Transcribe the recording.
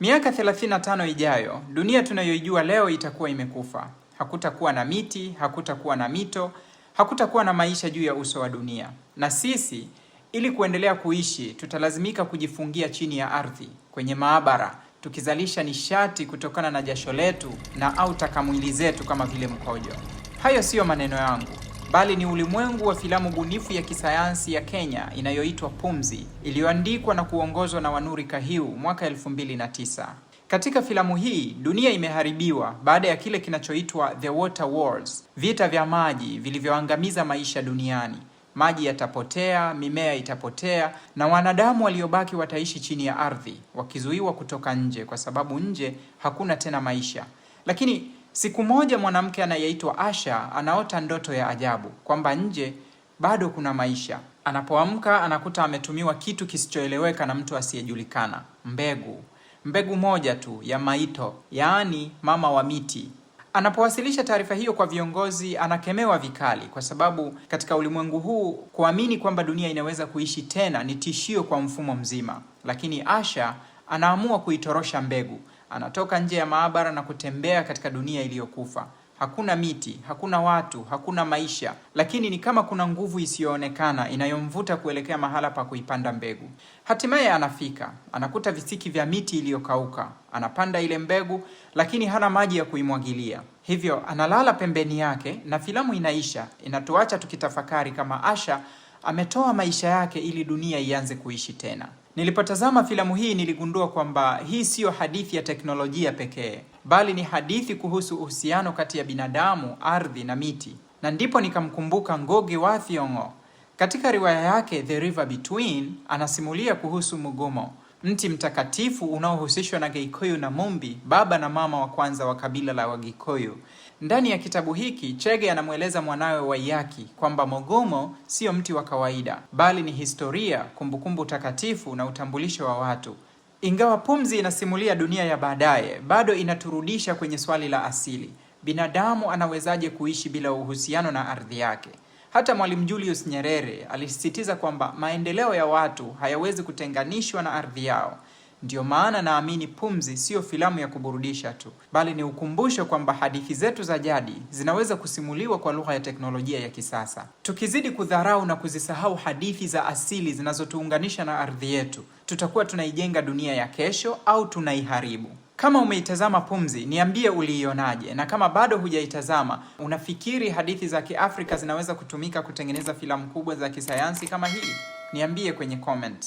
Miaka 35 ijayo, dunia tunayoijua leo itakuwa imekufa. Hakutakuwa na miti, hakutakuwa na mito, hakutakuwa na maisha juu ya uso wa dunia. Na sisi, ili kuendelea kuishi, tutalazimika kujifungia chini ya ardhi, kwenye maabara, tukizalisha nishati kutokana na jasho letu na au takamwili zetu kama vile mkojo. Hayo siyo maneno yangu, bali ni ulimwengu wa filamu bunifu ya kisayansi ya Kenya inayoitwa Pumzi, iliyoandikwa na kuongozwa na Wanuri Kahiu mwaka 2009. Katika filamu hii, dunia imeharibiwa baada ya kile kinachoitwa The Water Wars, vita vya maji vilivyoangamiza maisha duniani. Maji yatapotea, mimea itapotea, na wanadamu waliobaki wataishi chini ya ardhi, wakizuiwa kutoka nje kwa sababu nje hakuna tena maisha. Lakini siku moja mwanamke anayeitwa Asha anaota ndoto ya ajabu kwamba nje bado kuna maisha. Anapoamka anakuta ametumiwa kitu kisichoeleweka na mtu asiyejulikana, mbegu moja tu ya maito, yaani mama wa miti. Anapowasilisha taarifa hiyo kwa viongozi, anakemewa vikali kwa sababu katika ulimwengu huu kuamini kwamba dunia inaweza kuishi tena ni tishio kwa mfumo mzima. Lakini Asha anaamua kuitorosha mbegu. Anatoka nje ya maabara na kutembea katika dunia iliyokufa. Hakuna miti, hakuna watu, hakuna maisha, lakini ni kama kuna nguvu isiyoonekana inayomvuta kuelekea mahala pa kuipanda mbegu. Hatimaye anafika, anakuta visiki vya miti iliyokauka. Anapanda ile mbegu, lakini hana maji ya kuimwagilia. Hivyo analala pembeni yake na filamu inaisha, inatuacha tukitafakari kama Asha ametoa maisha yake ili dunia ianze kuishi tena. Nilipotazama filamu hii niligundua kwamba hii siyo hadithi ya teknolojia pekee, bali ni hadithi kuhusu uhusiano kati ya binadamu, ardhi na miti. Na ndipo nikamkumbuka Ngugi wa Thiong'o. Katika riwaya yake The River Between, anasimulia kuhusu Mugumo, mti mtakatifu unaohusishwa na Gikuyu na Mumbi, baba na mama wa kwanza wa kabila la Wagikuyu. Ndani ya kitabu hiki, Chege anamweleza mwanawe Waiyaki kwamba Mugumo sio mti wa kawaida, bali ni historia, kumbukumbu takatifu na utambulisho wa watu. Ingawa Pumzi inasimulia dunia ya baadaye, bado inaturudisha kwenye swali la asili. Binadamu anawezaje kuishi bila uhusiano na ardhi yake? Hata Mwalimu Julius Nyerere alisisitiza kwamba maendeleo ya watu hayawezi kutenganishwa na ardhi yao. Ndio maana naamini Pumzi sio filamu ya kuburudisha tu, bali ni ukumbusho kwamba hadithi zetu za jadi zinaweza kusimuliwa kwa lugha ya teknolojia ya kisasa. Tukizidi kudharau na kuzisahau hadithi za asili zinazotuunganisha na ardhi yetu, tutakuwa tunaijenga dunia ya kesho au tunaiharibu. Kama umeitazama Pumzi, niambie uliionaje, na kama bado hujaitazama, unafikiri hadithi za Kiafrika zinaweza kutumika kutengeneza filamu kubwa za kisayansi kama hii? Niambie kwenye comment.